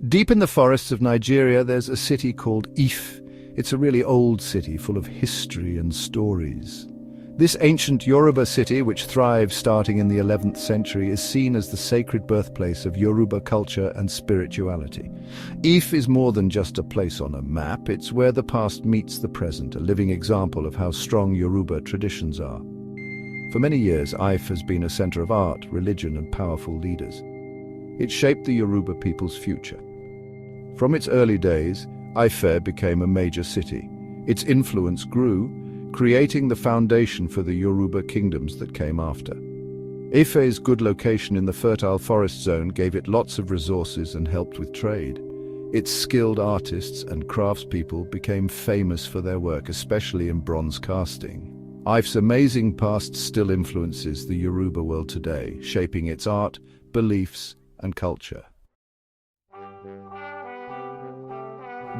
Deep in the forests of Nigeria, there's a city called Ife. It's a really old city full of history and stories. This ancient Yoruba city, which thrived starting in the 11th century, is seen as the sacred birthplace of Yoruba culture and spirituality. Ife is more than just a place on a map, it's where the past meets the present, a living example of how strong Yoruba traditions are. For many years, Ife has been a center of art, religion, and powerful leaders. It shaped the Yoruba people's future. From its early days, Ife became a major city. Its influence grew, creating the foundation for the Yoruba kingdoms that came after. Ife's good location in the fertile forest zone gave it lots of resources and helped with trade. Its skilled artists and craftspeople became famous for their work, especially in bronze casting. Ife's amazing past still influences the Yoruba world today, shaping its art, beliefs, and culture.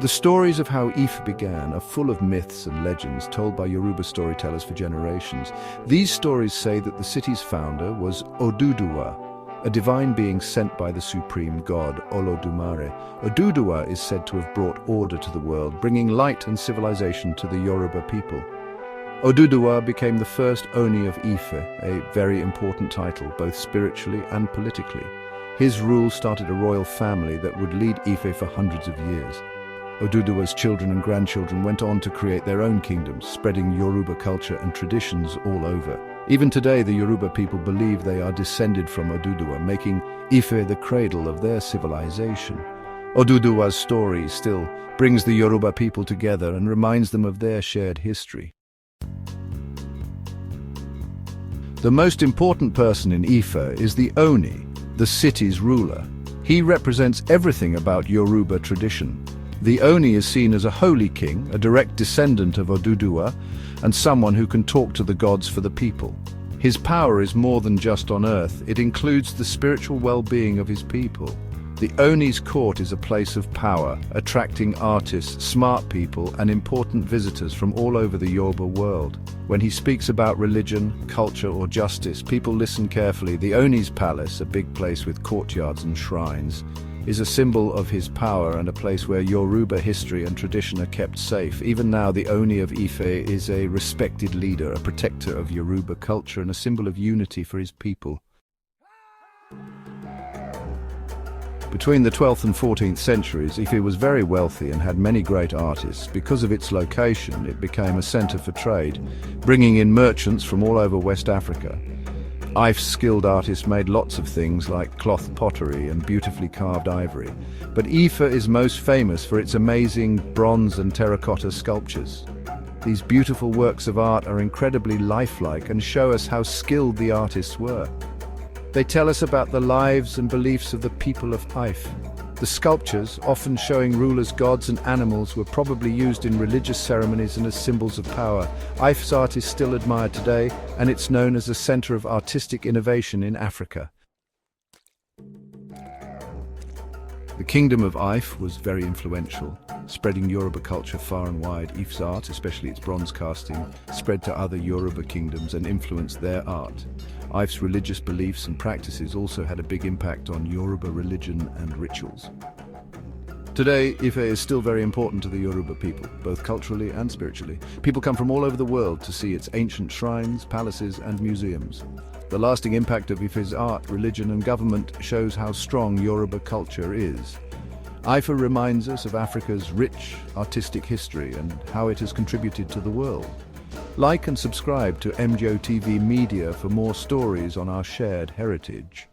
The stories of how Ife began are full of myths and legends told by Yoruba storytellers for generations. These stories say that the city's founder was Oduduwa, a divine being sent by the supreme god Olodumare. Oduduwa is said to have brought order to the world, bringing light and civilization to the Yoruba people. Oduduwa became the first Oni of Ife, a very important title, both spiritually and politically. His rule started a royal family that would lead Ife for hundreds of years. Oduduwa's children and grandchildren went on to create their own kingdoms, spreading Yoruba culture and traditions all over. Even today, the Yoruba people believe they are descended from Oduduwa, making Ife the cradle of their civilization. Oduduwa's story still brings the Yoruba people together and reminds them of their shared history. The most important person in Ife is the Oni, the city's ruler. He represents everything about Yoruba tradition. The Oni is seen as a holy king, a direct descendant of Oduduwa, and someone who can talk to the gods for the people. His power is more than just on earth, it includes the spiritual well-being of his people. The Oni's court is a place of power, attracting artists, smart people, and important visitors from all over the Yoruba world. When he speaks about religion, culture, or justice, people listen carefully. The Oni's palace, a big place with courtyards and shrines, is a symbol of his power and a place where Yoruba history and tradition are kept safe. Even now, the Oni of Ife is a respected leader, a protector of Yoruba culture, and a symbol of unity for his people. Between the 12th and 14th centuries, Ife was very wealthy and had many great artists. Because of its location, it became a center for trade, bringing in merchants from all over West Africa. Ife's skilled artists made lots of things like cloth pottery and beautifully carved ivory. But Ife is most famous for its amazing bronze and terracotta sculptures. These beautiful works of art are incredibly lifelike and show us how skilled the artists were. They tell us about the lives and beliefs of the people of Ife. The sculptures, often showing rulers, gods and animals, were probably used in religious ceremonies and as symbols of power. Ife's art is still admired today, and it's known as a center of artistic innovation in Africa. The kingdom of Ife was very influential, spreading Yoruba culture far and wide. Ife's art, especially its bronze casting, spread to other Yoruba kingdoms and influenced their art. Ife's religious beliefs and practices also had a big impact on Yoruba religion and rituals. Today, Ife is still very important to the Yoruba people, both culturally and spiritually. People come from all over the world to see its ancient shrines, palaces, and museums. The lasting impact of Ife's art, religion, and government shows how strong Yoruba culture is. Ife reminds us of Africa's rich artistic history and how it has contributed to the world. Like and subscribe to emgotvmedia for more stories on our shared heritage.